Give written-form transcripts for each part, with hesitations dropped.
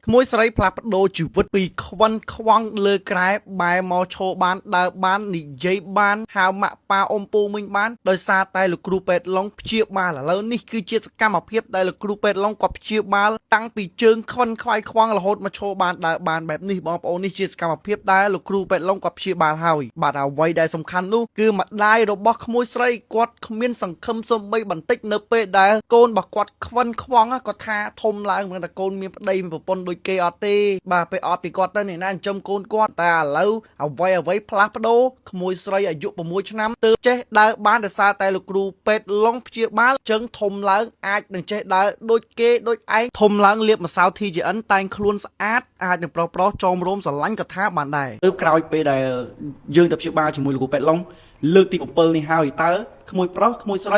ក្មួយស្រីផ្លាស់ប្ដូរជីវិតពីខ្វិនខ្វង់លើក្រែបែរមកឈរបានដើរបាននិយាយបានហៅម៉ាក់ប៉ាអ៊ំពូមិញបានដោយសារតែលោកគ្រូពេទ្យឡុងព្យាបាលឥឡូវនេះគឺជាសកម្មភាពដែលលោកគ្រូពេទ្យឡុងគាត់ព្យាបាលតាំងពីជើងខ្វិនខ្វាយខ្វង់រហូតមកឈរបានដើរបានបែបនេះបងប្អូននេះជាសកម្មភាពដែលលោកគ្រូពេទ្យឡុងគាត់ព្យាបាលហើយបាទអ្វីដែលសំខាន់នោះគឺម្ដាយរបស់ក្មួយស្រីគាត់គ្មានសង្ឃឹមសូម្បីបន្តិចនៅពេលដែលកូនរបស់គាត់ខ្វិនខ្វង់គាត់ថាធំឡើងមិនថាកូនមានប្តីមានប្រពន្ធដូចគេអត់ទេបាទពេលអត់ពីគាត់ទៅនេះណាចិញ្ចឹមកូនគាត់តែឥឡូវអ្វីផ្លាស់ប្ដូរក្មួយស្រីអាយុ6ឆ្នាំទើបចេះដើរបានដោយសារតែលោកគ្រូពេទ្យឡុងព្យាបាលចឹងធំឡើងអាចនឹងចេះដើរដូចគេដូចឯងធំឡើងលាបម្សៅ TGN តែងខ្លួនស្អាតអាចនឹងប្រុសចោមរោមស្រឡាញ់ក៏ថាបានដែរទើបក្រោយពេលដែលយើងទៅព្យាបាលជាមួយលោកគ្រូពេទ្យឡុងលើកទី7នេះហើយតើក្មួយប្រុសក្មួយស្រ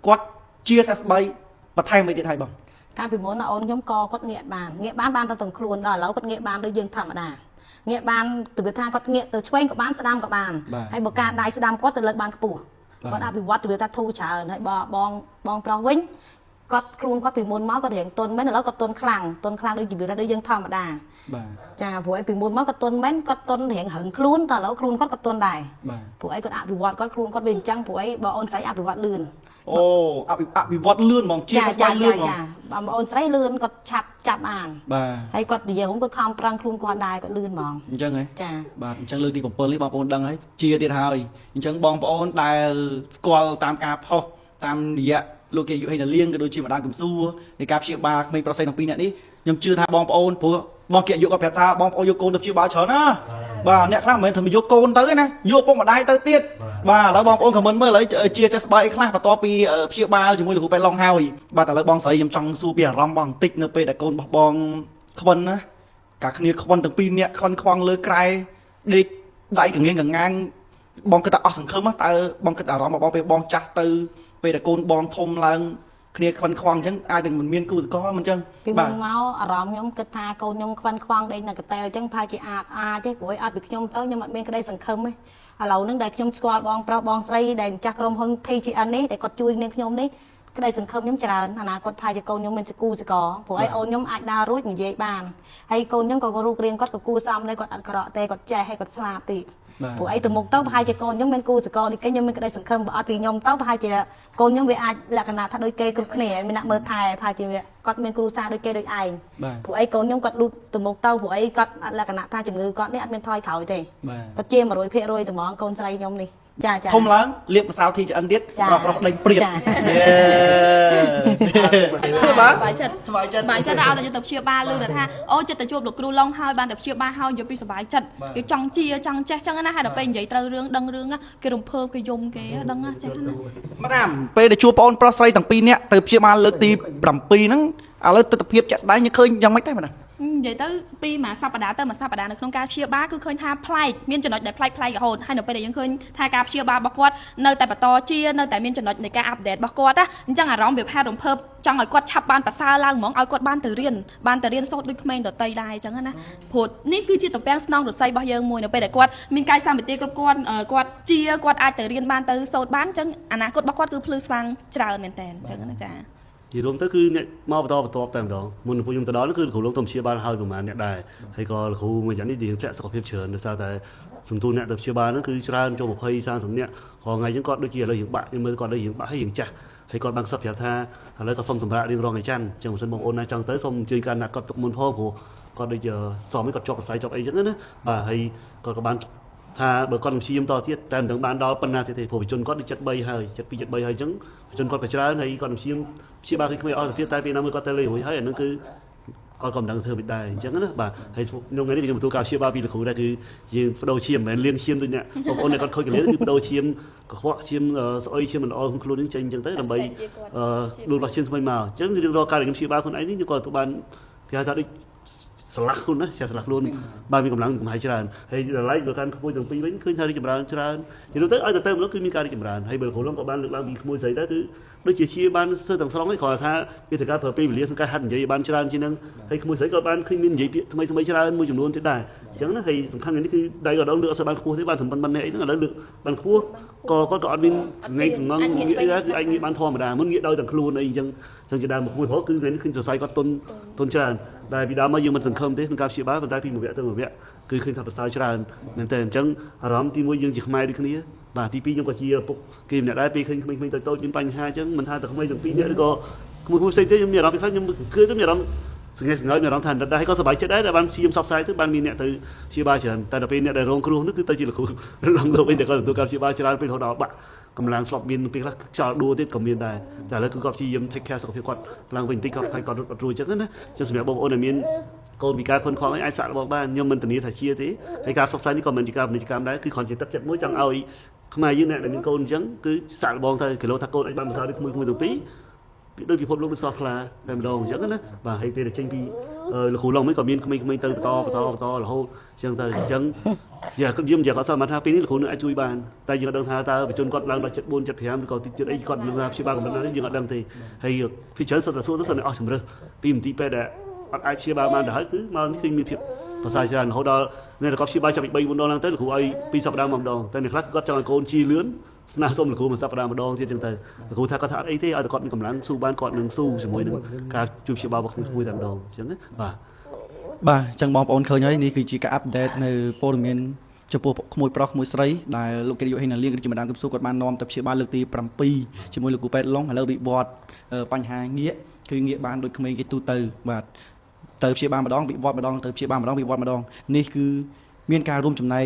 ីគាត់ជាសះស្បើយបន្ថែមអីទៀតហើយបងកាលពីមុនអូនខ្ញុំក៏គាត់ងាកបានទៅទាំងខ្លួនដល់ឥឡូវគាត់ងាកបានដូចយើងធម្មតាងាកបានទិដ្ឋាគាត់ងាកទៅឆ្វេងក៏បានស្ដាំក៏បានហើយបើការដៃស្ដាំគាត់ទៅលើកបានខ្ពស់គាត់អភិវឌ្ឍទិដ្ឋាធូរច្រើនហើយបងប្រុសវិញគាត់ខ្លួនគាត់ពីមុនមកគាត់រៀងទន់មែនឥឡូវគាត់ទន់ខ្លាំងដូចជាថាដូចយើងធម្មតាបាទចាព្រោះឯពីមុនមកគាត់ទន់មែនគាត់ទន់រៀងរឹងខ្លួនតែឥឡូវខ្លួនគាត់ក៏ទន់ដែរព្រោះឯគាត់អភិវឌ្ឍគាត់ខ្លួនគាត់វាអញ្ចឹងព្រោះឯបើអូនស្រីអភិវឌ្ឍលឿនអូអភិវឌ្ឍលឿនហ្មងជាស្បាយលឿនហ្មងបងប្អូនស្រីលឿនគាត់ឆាប់ចាប់អានបាទហើយគាត់និយាយហ្នឹងគាត់ខំប្រឹងខ្លួនគាត់ដែរគាត់លឿនហ្មងអញ្ចឹងហ៎ចាបាទអញ្ចឹងលើកទី7នេះបងប្អូនដឹងហើយជាទៀតហើយអញ្ចឹងបងប្អូនដែលស្គាល់តាមការផុសតាមរយៈលោកគេយុហេនាលៀងក៏ដូចជាម្ដាយកំសួរនៃការព្យាបាលក្មេងប្រុសស្រីទាំងពីរនាក់នេះខ្ញុំជឿថាបងប្អូនព្រោះបងគេយុគាត់ប្រាប់ថាបងប្អូនយកកូនទៅព្យាបាលច្រើនណាបាទអ្នកខ្លះមិនមែនថាយកកូនទៅទេណាយកពុកម្ដាយទៅទៀតបាទឥឡូវបងប្អូនខមមិនមើលឥឡូវជាសះស្បើយអីខ្លះបន្ទាប់ពីព្យាបាលជាមួយលោកគ្រូពេទ្យឡុងហើយបាទឥឡូវបងស្រីខ្ញុំចង់សួរពីអារម្មណ៍បងបន្តិចនៅពេលដែលកូនរបស់បងខ្វិនណាកាគ្នាខ្វិនទាំងពីរនាក់ខ្វិនខ្វង់លើក្រែដេកដៃកងៀងកងាងបងគិតថាអស់សង្ឃឹមតើបងគិតអារម្មណ៍របស់បងពេលបងចាស់ទៅពេលដែលកូនបងធំឡើងគ្នាខ្វិនខ្វង់អញ្ចឹងអាចនឹងមិនមានគូសកលមិនអញ្ចឹងពីមុនមកអារម្មណ៍ខ្ញុំគិតថាកូនខ្ញុំខ្វិនខ្វង់ដេកនៅកន្ទែលអញ្ចឹងប្រហែលជាអាចទេព្រោះអត់ពីខ្ញុំទៅខ្ញុំអត់មានក្តីសង្ឃឹមទេឥឡូវហ្នឹងដែលខ្ញុំស្គាល់បងប្រុសបងស្រីដែលម្ចាស់ក្រុមហ៊ុន TGN នេះដែលគាត់ជួយនាងខ្ញុំនេះក្តីសង្ឃឹមខ្ញុំច្រើនអនាគតប្រហែលជាកូនខ្ញុំមានសកូសកព្រោះឯអូនខ្ញុំអាចដើររួចនិយាយបានហើយកូនខ្ញុំក៏រូបរាងគាត់ក៏គួរសមដែរគាត់អត់ក្រក់ទេគាត់ចេះហើយគាត់ស្លាប់ទីព្រោះអីទៅមុខទៅប្រហែលជាកូនខ្ញុំមានគូសកលនេះគេខ្ញុំមានក្តីសង្ឃឹមបើអត់ពីខ្ញុំទៅប្រហែលជាកូនខ្ញុំវាអាចលក្ខណៈថាដូចគេគ្រប់គ្នាមានអ្នកមើលថែប្រហែលជាគាត់មានគ្រូសាស្ត្រដូចគេដូចឯងព្រោះអីកូនខ្ញុំគាត់លូតទៅមុខទៅព្រោះអីគាត់អត់លក្ខណៈថាជំងឺគាត់នេះអត់មានថយក្រោយទេគាត់ជា 100% តែហ្មងកូនស្រីខ្ញុំនេះចាធំឡើងលាបម្សៅ TGN ទៀតប្រុសដេញព្រៀបបាទបាយចិត្តឲ្យតែយកទៅព្យាបាលលឺតែថាអូចិត្តទៅជួបលោកគ្រូឡុងហើយបានតែព្យាបាលហើយយកពីសុបាយចិត្តគេចង់ចេះចឹងណាហើយដល់ពេលនិយាយត្រូវរឿងដឹងរឿងគេរំភើបគេយំគេដឹងចេះណាម៉ាដាមពេលដែលជួបបងប្រុសស្រីទាំងពីរនាក់ទៅព្យាបាលលើកទី7ហ្នឹងឥឡូវទស្សនវិជ្ជាជាក់ស្ដែងឃើញយ៉ាងម៉េចដែរម៉ាដាមនិយាយទៅពីមួយសប្តាហ៍ទៅមួយសប្តាហ៍នៅក្នុងការព្យាបាលគឺឃើញថាប្លែកមានចំណុចដែលប្លែករហូតហើយនៅពេលដែលយើងឃើញថាការព្យាបាលរបស់គាត់នៅតែបន្តជានៅតែមានចំណុចនៃការអាប់ដេតរបស់គាត់ណាអញ្ចឹងអារម្មណ៍វាផាតរំភើបចង់ឲ្យគាត់ឆាប់បានប្រសើរឡើងហ្មងឲ្យគាត់បានទៅរៀនសូត្រដូចក្មេងដទៃដែរអញ្ចឹងណាព្រោះនេះគឺជាតំពាំងស្នងរស័យរបស់យើងមួយនៅពេលដែលគាត់មានកាយសម្បត្តិគ្រប់គាត់គាត់អាចទៅរៀនបានទៅសូត្របានអញ្ចឹងអនាគតរបស់គាត់គឺភ្លឺស្វាងច្រើនមែនតើអញ្ចឹងណាចានិយាយរួមទៅគឺអ្នកមកបន្តតែម្ដងមុនពួកខ្ញុំទៅដល់គឺគ្រូលោកទៅព្យាបាលហើយប្រហែលអ្នកដែរហើយក៏គ្រូមួយយ៉ាងនេះនិយាយចាក់សុខភាពច្រើនដោយសារតែសន្ទុះអ្នកទៅព្យាបាលហ្នឹងគឺច្រើនចូល20 30នាក់រាល់ថ្ងៃអញ្ចឹងគាត់ដូចជាឥឡូវយើងបាក់ខ្ញុំមើលគាត់ដូចយើងបាក់ហើយយើងចាស់ហើយគាត់បានខ្សឹបប្រាប់ថាឥឡូវក៏សុំសម្រាប់រៀងរាល់ថ្ងៃច័ន្ទអញ្ចឹងបើសិនបងប្អូនណាចង់ទៅសូមអញ្ជើញកាន់ណាត់គាត់ទុកមុនផងព្រោះគាត់ដូចសមឲ្យគាត់ជាប់ខ្សែជាប់អីអញ្ចឹងណាបាទហើយគាត់ក៏បានថាបើគាត់នឹងព្យាយាមតទៀតតែមិនដឹងបានដល់ប៉ុណ្ណាទៀតទេព្រោះបជនគាត់ដូច72ហើយ72ហើយអញ្ចឹងបជនគាត់ក៏ច្រើនហើយគាត់នឹងព្យាបាលគឺគ្មានអស់ទៅទៀតតែពេលណាមួយគាត់ទៅលេងរួចហើយអានឹងគឺគាត់ក៏មិនដឹងធ្វើមិនដែរអញ្ចឹងណាបាទហើយខ្ញុំថ្ងៃនេះខ្ញុំទទួលការព្យាបាលពីលោកគ្រូដែរគឺយើងបដូរឈាមមិនមែនលាងឈាមដូចអ្នកបងប្អូនគាត់ខូចកលៀនគឺបដូរឈាមកខ្វក់ឈាមស្អុយឈាមមិនល្អក្នុងខ្លួននឹងចេញអញ្ចឹងទៅដើម្បីដួលរបស់ឈាមថ្មីមកអញ្ចឹងរៀងរាល់ការដែលខ្ញុំព្យាបាលខ្លួនឯងនេះខ្ញុំក៏ទទួលបានគេហៅថាដូចស្លាស់ខ្លួនណាចាស្លាស់ខ្លួនបានមានកម្លាំងកំហែងច្រើនហើយដល់ឡែកបើកាន់ក្មួយទាំងពីរវិញឃើញថារីកចម្រើនច្រើននិយាយទៅឲ្យទៅម្លឹងគឺមានការរីកចម្រើនហើយបើគ្រូឡុងក៏បានលើកឡើងពីក្មួយស្រីដែរគឺដូចជាជាបានសើទាំងស្រុងហ្នឹងគ្រាន់តែថាវាត្រូវការប្រើពេលវេលាក្នុងការហាត់និយាយបានច្រើនជាងហ្នឹងហើយក្មួយស្រីក៏បានឃើញមាននិយាយពាក្យថ្មីច្រើនមួយចំនួនទៀតដែរអញ្ចឹងណាហើយសំខាន់នេះគឺដៃក៏ដល់លើកអត់សូវបានខ្ពស់ទេបានប៉ុណ្ណេះអីហ្នឹងឥឡូវលើកបានខ្ពស់ក៏គាត់ក៏អត់មានថ្ងៃកងងងាកអីដែរគឺអាចងាកបានធម្មតាមុនងាកដោយទាំងខ្លួនអីអញ្ចឹងជាដើមមួយព្រោះគឺថ្ងៃនេះឃើញសរសៃគាត់ទុនច្រើន ដែលពីដើមមកយើងមិនសង្ឃឹមទេក្នុងការព្យាបាលប៉ុន្តែពីមួយវគ្គទៅមួយវគ្គគឺឃើញថាប្រសើរច្រើនមែនតើអញ្ចឹងអារម្មណ៍ទី1យើងជាខ្មែរដូចគ្នាបាទទី2ខ្ញុំក៏ជាពុកគេម្នាក់ដែរពេលឃើញក្មេងៗតូចៗមានបញ្ហាអញ្ចឹងមិនថាតែក្មេងទាំងពីរនាក់ឬក៏ក្មួយផ្សេងទេខ្ញុំមានអារម្មណ៍ពីខ្លះខ្ញុំគឺទៅមានអារម្មណ៍សង្កេតសង្កេតមានអារម្មណ៍ថាដដែលហើយក៏សប្បាយចិត្តដែរដែលបានព្យាយាមសបផ្សាយទៅបានមានអ្នកទៅព្យាបាលច្រើនតែដល់ពេលអ្នកដែលរងគ្រោះនោះគឺទៅជាលោកគ្រូឡើងទៅវិញតែគាត់ទទួលការព្យាបាលច្រើនពេលរហូតដល់បាក់កម្លាំងធ្លាប់មានពេលខ្លះខ្យល់ដួលទៀតក៏មានដែរតែឥឡូវគឺគាត់ព្យាយាម take care សុខភាពគាត់ឡើងវិញបន្តិចគាត់ខ្លាចគាត់រត់អត់រួចអញ្ចឹងណាចឹងសម្រាប់បងប្អូនដែលមានកូនពិការខុនខំអីអាចសាក់របស់បានខ្ញុំមិនធានាថាជាទេហើយការផ្សព្វផ្សាយនេះក៏មិនជាការពាណិជ្ជកម្មដែរគឺគ្រាន់ជាទឹកចិត្តមួយចង់ឲ្យខ្មែរយើងអ្នកដែលមានកូនអញ្ចឹងគឺសាក់របស់ទៅគីឡូថាកូនអាចបានម្សិលដូចមួយទាំងពីរដូចពិភពលោកដូចស្រស់ថ្លាតែម្ដងអញ្ចឹងណាបាទហើយពេលដែលចេញពីលោកគ្រូឡងមិនក៏មានក្មេងៗទៅបន្តរហូតអញ្ចឹងទៅអញ្ចឹងយើងនិយាយគាត់សល់មកថាពេលនេះលោកគ្រូនឹងអាចជួយបានតែយើងអត់ដឹងថាតើបញ្ជនគាត់ឡើងដល់74 75ឬក៏តិចទៀតអីគាត់នឹងព្យាបាលកម្រិតណាយើងអត់ដឹងទេហើយពីច្រើនសុទ្ធតែសួរទៅសុទ្ធតែអស់ជំរឿពីមន្ទីរពេទ្យដែលអត់អាចព្យាបាលបានទៅហើយគឺមកនេះគឺមានភាពប្រសើរច្រើនរហូតដល់អ្នកគាត់ព្យាបាលចាប់ពី3 4ដងឡើងទៅលោកគ្រូឲ្យ2សប្តាហ៍ម្ដងតែអ្នកខ្លះគាត់ចង់ឲ្យកូនជាលឿនស្នើសុំលោកគ្រូមួយសប្តាហ៍ម្ដងទៀតចឹងទៅលោកគ្រូថាគាត់ថាអត់អីទេឲ្យតែគាត់មានកម្លាំងស៊ូបានគាត់នឹងស៊ូជាមួយនឹងការជួយព្យាបាលរបស់ក្មួយតែម្ដងអញ្ចឹងណាបាទបាទអញ្ចឹងបងប្អូនឃើញហើយនេះគឺជាការអាប់ដេតនៅព័ត៌មានចំពោះក្មួយប្រុសក្មួយស្រីដែលលោកកិត្តិយសហេណាលៀងគឺជាម្ដងគំស៊ូគាត់បាននាំទៅព្យាបាលលើកទី7ជាមួយលោកគ្រូពេទ្យឡុងឥឡូវវិវត្តបញ្ហាងាកគឺងាកបានដូចក្មេងគេទូទៅបាទទៅព្យាបាលម្ដងវិវត្តម្ដងទៅព្យាបាលម្ដងវិវត្តម្ដងនេះគឺមានការរួមចំណែក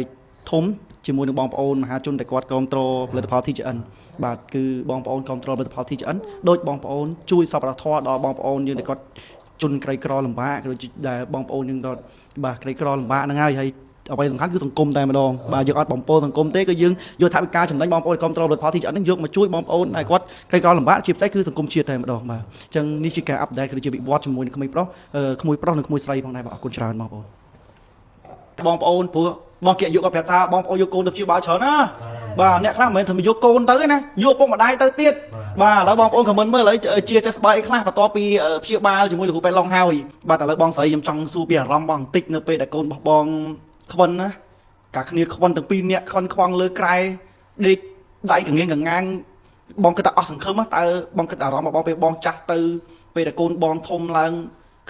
ធំជាមួយនឹងបងប្អូនមហាជនដែលគាត់គ្រប់គ្រងផលិតផល TGN បាទគឺបងប្អូនគ្រប់គ្រងផលិតផល TGN ដោយបងប្អូនជួយសប្បុរសធម៌ដល់បងប្អូនយើងដែលគាត់ជនក្រីក្រលំបាកដូចដែលបងប្អូនយើងគាត់បាទក្រីក្រលំបាកហ្នឹងហើយអ្វីសំខាន់គឺសង្គមតែម្ដងបាទយើងអត់បំពោសង្គមទេគឺយើងយកថាវិការចំណេញបងប្អូនគ្រប់គ្រងផលិតផល TGN ហ្នឹងយកមកជួយបងប្អូនដែលគាត់ក្រីក្រលំបាកជាពិសេសគឺសង្គមជាតិតែម្ដងបាទអញ្ចឹងនេះជាការអាប់ដេតគឺជាវិវត្តជាមួយនឹងក្មួយប្រុសនិងក្មួយស្រីផងដែរបាទអរគុណច្រើនបងប្អូនបងប្អូនព្រោះបងគៀកយកគាត់ប្រាប់ថាបងប្អូនយកកូនទៅព្យាបាលច្រើនណាបាទអ្នកខ្លះមិនមែនថាយកកូនទៅទេណាយកពុកម្ដាយទៅទៀតបាទឥឡូវបងប្អូនខមមិនមើលឥឡូវជាសេសបាយអីខ្លះបន្ទាប់ពីព្យាបាលជាមួយលោកគ្រូពេទ្យឡុងហើយបាទឥឡូវបងស្រីខ្ញុំចង់សួរពីអារម្មណ៍បងបន្តិចនៅពេលដែលកូនរបស់បងខ្វិនណាcảគ្នាខ្វិនទាំងពីរនាក់ខ្វិនខ្វងលើក្រែដេកដៃកងៀងកងាងបងគិតថាអស់សង្ឃឹមតើបងគិតអារម្មណ៍របស់បងពេលបងចាស់ទៅពេលដែលកូនបងធំឡើង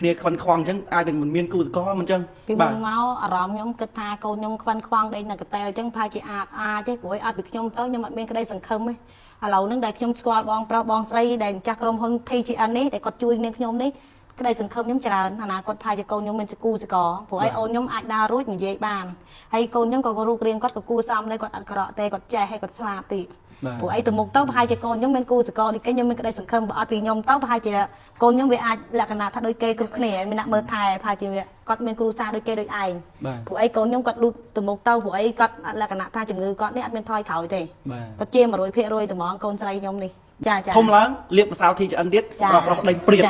គ្នាខ្វិនខ្វងអញ្ចឹងអាចនឹងមិនមានគូសកលមិនអញ្ចឹងពីមុនមកអារម្មណ៍ខ្ញុំគិតថាកូនខ្ញុំខ្វាន់ខ្វងដេកនៅកតែលអញ្ចឹងប្រហែលជាអាចទេព្រោះអត់ពីខ្ញុំទៅខ្ញុំអត់មានក្តីសង្ឃឹមទេឥឡូវហ្នឹងដែលខ្ញុំស្គាល់បងប្រុសបងស្រីដែលម្ចាស់ក្រុមហ៊ុន TGN នេះដែលគាត់ជួយនាងខ្ញុំនេះក្តីសង្ឃឹមខ្ញុំច្រើនអនាគតប្រហែលជាកូនខ្ញុំមានសកូសកព្រោះឯអូនខ្ញុំអាចដើររួចនិយាយបានហើយកូនខ្ញុំក៏រូបរាងគាត់ក៏គួរសមដែរគាត់អត់ក្រក់ទេគាត់ចេះហើយគាត់ស្លាប់ទីព្រោះអីទៅមុខទៅប្រហែលជាកូនខ្ញុំមានគូសកលដូចគេខ្ញុំមានក្តីសង្ឃឹមបើអត់ពីខ្ញុំទៅប្រហែលជាកូនខ្ញុំវាអាចលក្ខណៈថាដូចគេគ្រប់គ្នាមានអ្នកមើលថែប្រហែលជាគាត់មានគ្រូសាស្ត្រដូចគេដូចឯងព្រោះអីកូនខ្ញុំគាត់លូតទៅមុខទៅព្រោះអីគាត់លក្ខណៈថាជំងឺគាត់នេះអត់មានថយក្រោយទេគាត់ជា 100% តែហ្មងកូនស្រីខ្ញុំនេះចាធំឡើងលាបម្សៅ TGN ទៀតប្រុសដេញព្រៀប